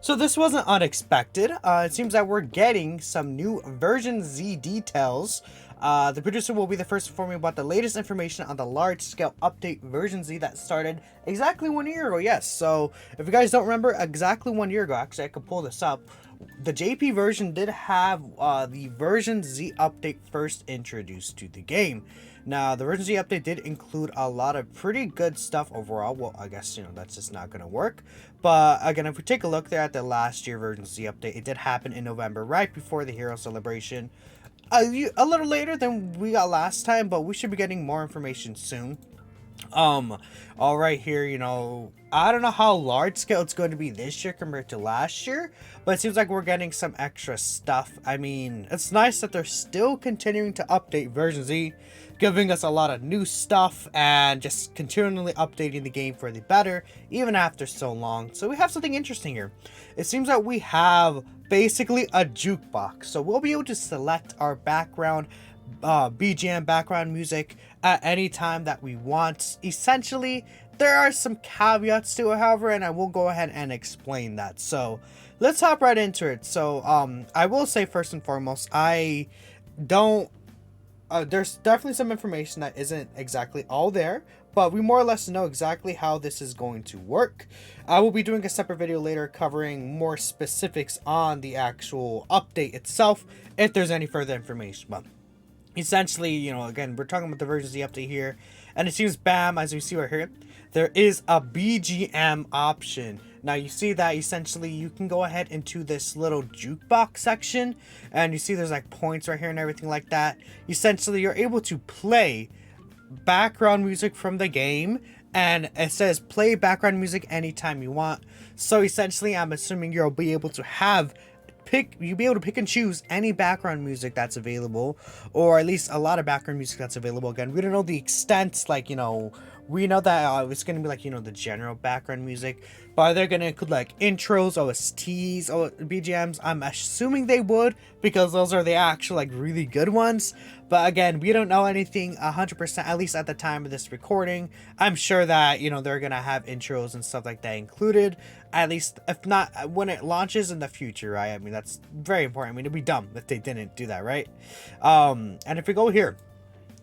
So this wasn't unexpected. It seems that we're getting some new version Z details. The producer will be the first to inform you about the latest information on the large-scale update version Z that started exactly 1 year ago. Yes, so if you guys don't remember, exactly 1 year ago, actually I could pull this up, the JP version did have the version Z update first introduced to the game. Now, the version Z update did include a lot of pretty good stuff overall. Well, I guess, that's just not going to work. But again, if we take a look there at the last year version Z update, it did happen in November, right before the Hero Celebration. A little later than we got last time, but we should be getting more information soon. All right here, I don't know how large scale it's going to be this year compared to last year, but it seems like we're getting some extra stuff. I mean, it's nice that they're still continuing to update version Z, giving us a lot of new stuff and just continually updating the game for the better, even after so long. So we have something interesting here. It seems that we have basically a jukebox, so we'll be able to select our background BGM background music at any time that we want. Essentially, there are some caveats to it, however, and I will go ahead and explain that. So let's hop right into it. So I will say first and foremost, I don't there's definitely some information that isn't exactly all there, but we more or less know exactly how this is going to work. I will be doing a separate video later covering more specifics on the actual update itself if there's any further information. But essentially, again, we're talking about the version Z update here, and it seems, bam, as we see right here, there is a BGM option. Now you see that essentially you can go ahead into this little jukebox section, and you see there's like points right here and everything like that. Essentially, you're able to play background music from the game, and it says play background music anytime you want. So essentially, I'm assuming you'll be able to you'll be able to pick and choose any background music that's available, or at least a lot of background music that's available. Again, we don't know the extent, we know that it's going to be like, the general background music, but they're going to include like intros, OSTs, or BGMs. I'm assuming they would, because those are the actual like really good ones. But again, we don't know anything 100%, at least at the time of this recording. I'm sure that, they're going to have intros and stuff like that included, at least if not when it launches in the future, right? I mean, that's very important. I mean, it'd be dumb if they didn't do that, right? And if we go here,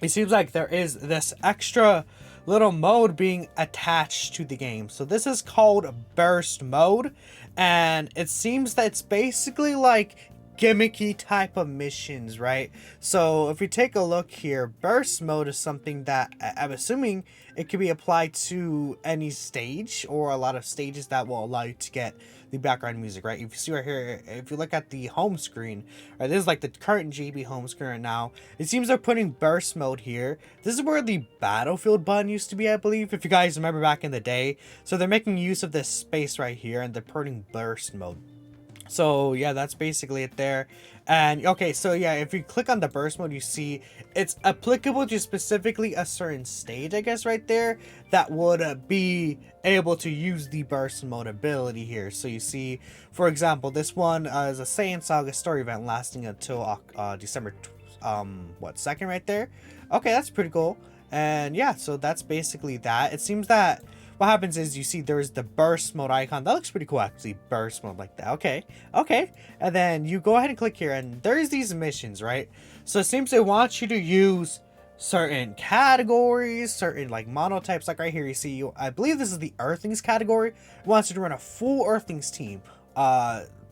it seems like there is this extra little mode being attached to the game. So this is called burst mode, and it seems that it's basically like gimmicky type of missions, right? So if we take a look here, burst mode is something that I'm assuming it could be applied to any stage or a lot of stages that will allow you to get the background music, right? If you see right here, if you look at the home screen, right, this is like the current JB home screen right now. It seems they're putting burst mode here. This is where the battlefield button used to be, I believe, if you guys remember back in the day. So they're making use of this space right here, and they're putting burst mode. So yeah, that's basically it there. And okay, so yeah, if you click on the burst mode, you see it's applicable to specifically a certain stage, I guess, right there, that would be able to use the burst mode ability here. So you see, for example, this one is a Saiyan Saga story event lasting until December 2nd right there. Okay, that's pretty cool. And yeah, so that's basically that. It seems that what happens is you see there's the burst mode icon. That looks pretty cool, actually. Burst mode like that. Okay. And then you go ahead and click here, and there's these missions, right? So it seems they want you to use certain categories, certain like monotypes. Like right here, you see, I believe this is the Earthlings category. It wants you to run a full Earthlings team.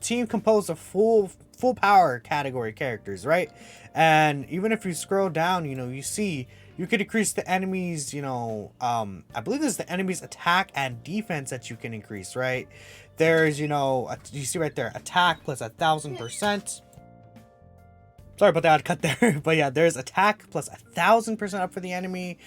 Team composed of full power category characters, right? And even if you scroll down, you see you could increase the enemies, I believe this is the enemy's attack and defense that you can increase, right? There's, you see right there, attack plus 1,000%. Sorry about that cut there, but yeah, there's attack plus 1,000% up for the enemy,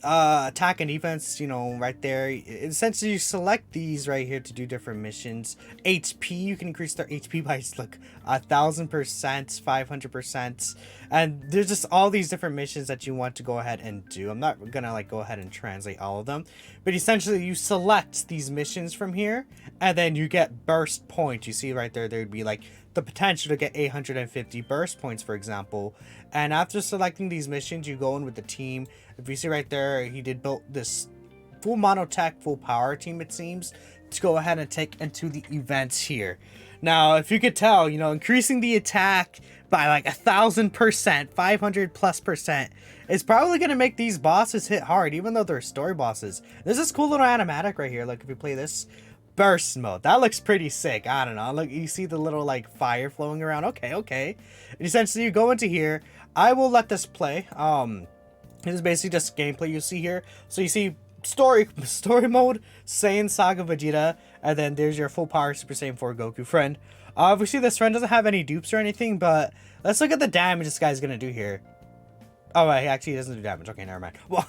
attack and defense, right there. Essentially, you select these right here to do different missions. HP, you can increase their HP by like 1,000%, 500%, and there's just all these different missions that you want to go ahead and do. I'm not gonna like go ahead and translate all of them, but essentially you select these missions from here, and then you get burst points. You see right there, there'd be like the potential to get 850 burst points, for example. And after selecting these missions, you go in with the team. If you see right there, he did build this full monotech, full power team, it seems. to go ahead and take into the events here. Now, if you could tell, increasing the attack by like 1,000%, 500+% is probably going to make these bosses hit hard, even though they're story bosses. There's this cool little animatic right here. Like if you play this burst mode, that looks pretty sick. I don't know. Look, you see the little like fire flowing around. Okay. And essentially you go into here. I will let this play. This is basically just gameplay you see here. So you see story mode, Saiyan Saga Vegeta, and then there's your full power Super Saiyan 4 Goku friend. Obviously this friend doesn't have any dupes or anything, but let's look at the damage this guy's gonna do here. Oh, right, actually he doesn't do damage. Okay, never mind. Well,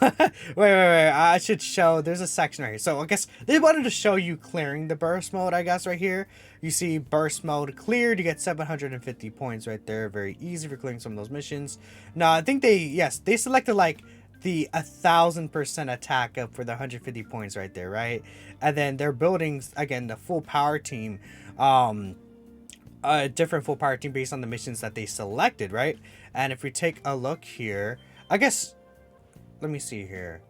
wait. I should show, there's a section right here. So I guess they wanted to show you clearing the burst mode, I guess, right here. You see burst mode cleared, you get 750 points right there. Very easy for clearing some of those missions. Now, I think they selected like the 1,000% attack up for the 150 points right there, right? And then they're building, again, the full power team, a different full power team based on the missions that they selected, right? And if we take a look here, I guess, let me see here.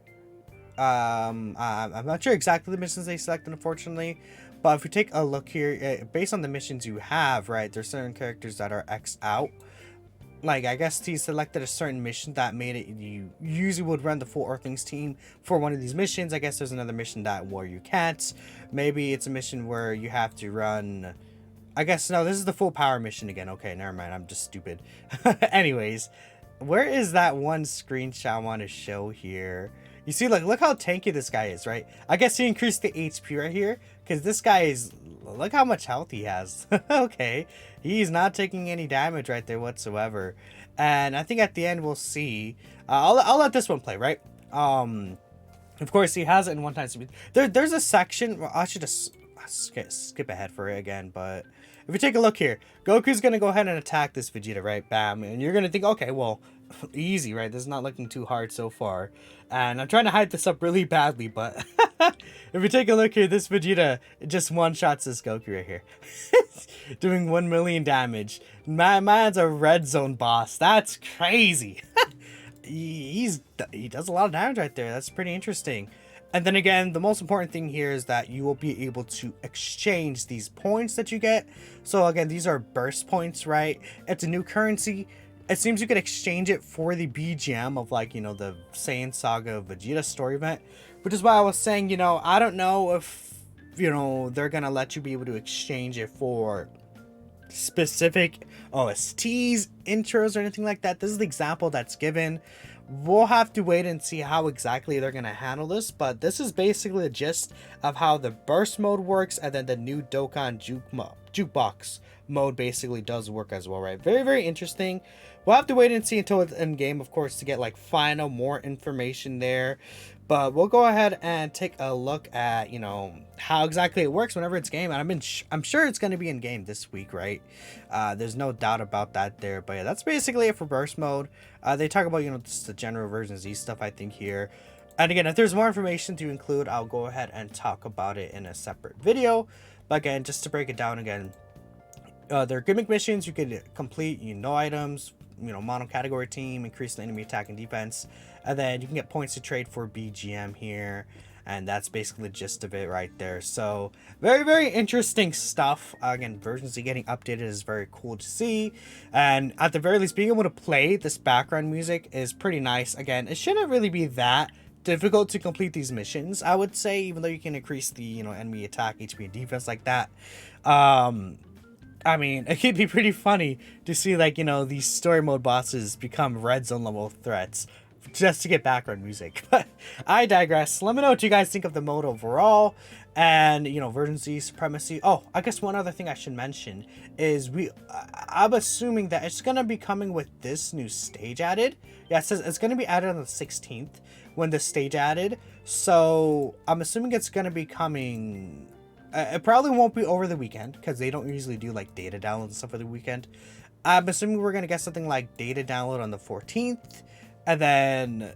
I'm not sure exactly the missions they selected, unfortunately, but if we take a look here, based on the missions you have, right, there's certain characters that are X out. Like, I guess he selected a certain mission that made it, you usually would run the full Earthlings team for one of these missions. I guess there's another mission where you can't. Maybe it's a mission where you have to run, I guess, no, this is the full power mission again. Okay, never mind, I'm just stupid. Anyways, where is that one screenshot I want to show here? You see, like, look how tanky this guy is, right? I guess he increased the HP right here, because this guy is, look how much health he has. Okay, he's not taking any damage right there whatsoever. And I think at the end we'll see. I'll let this one play, right? Of course, he has it in one time speed. There's a section, well, I should just skip ahead for it again, but if you take a look here, Goku's gonna go ahead and attack this Vegeta, right? Bam. And you're gonna think, okay, well, easy, right? This is not looking too hard so far. And I'm trying to hype this up really badly, but if you take a look here, this Vegeta just one-shots this Goku right here. Doing 1 million damage. Man's a red zone boss. That's crazy. He does a lot of damage right there. That's pretty interesting. And then again, the most important thing here is that you will be able to exchange these points that you get. So again, these are burst points, right? It's a new currency. It seems you could exchange it for the BGM of, like, the Saiyan Saga Vegeta story event, which is why I was saying, I don't know if, they're going to let you be able to exchange it for specific OSTs, intros, or anything like that. This is the example that's given. We'll have to wait and see how exactly they're going to handle this, but this is basically the gist of how the burst mode works, and then the new Dokkan jukebox mode basically does work as well, right? Very, very interesting. We'll have to wait and see until it's in game, of course, to get like more information there. But we'll go ahead and take a look at, how exactly it works whenever it's game. And I'm sure it's going to be in game this week, right? There's no doubt about that there. But yeah, that's basically it for burst mode. They talk about, just the general version Z stuff, I think, here. And again, if there's more information to include, I'll go ahead and talk about it in a separate video. But again, just to break it down again, they're gimmick missions you could complete, items, mono category team, increase the enemy attack and defense, and then you can get points to trade for BGM here, and that's basically the gist of it right there. So very, very interesting stuff. Again, version Z getting updated is very cool to see, and at the very least being able to play this background music is pretty nice. Again, it shouldn't really be that difficult to complete these missions, I would say, even though you can increase the enemy attack, HP, and defense like that. I mean, it could be pretty funny to see, like, these story mode bosses become red zone level threats just to get background music. But I digress. Let me know what you guys think of the mode overall, and version Z supremacy. Oh, I guess one other thing I should mention is I'm assuming that it's gonna be coming with this new stage added. Yeah, it says it's gonna be added on the 16th when the stage added. So I'm assuming it's gonna be coming. It probably won't be over the weekend, because they don't usually do like data downloads and stuff for the weekend. I'm assuming we're going to get something like data download on the 14th, and then,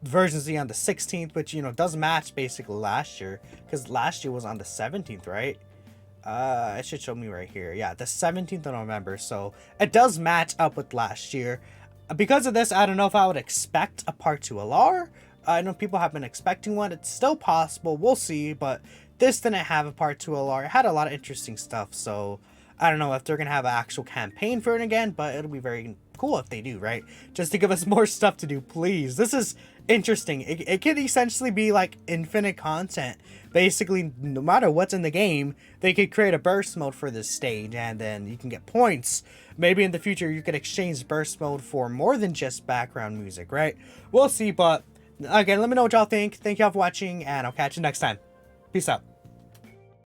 version Z on the 16th, which, does match basically last year, because last year was on the 17th, right? It should show me right here. Yeah, the 17th of November, so it does match up with last year. Because of this, I don't know if I would expect a part 2 LR. I know people have been expecting one. It's still possible. We'll see, but this didn't have a part 2 LR. It had a lot of interesting stuff, so I don't know if they're gonna have an actual campaign for it again, but it'll be very cool if they do, right? Just to give us more stuff to do, please. This is interesting. It could essentially be like infinite content. Basically, no matter what's in the game, they could create a burst mode for this stage, and then you can get points. Maybe in the future, you could exchange burst mode for more than just background music, right? We'll see, but again, let me know what y'all think. Thank y'all for watching, and I'll catch you next time. Peace out.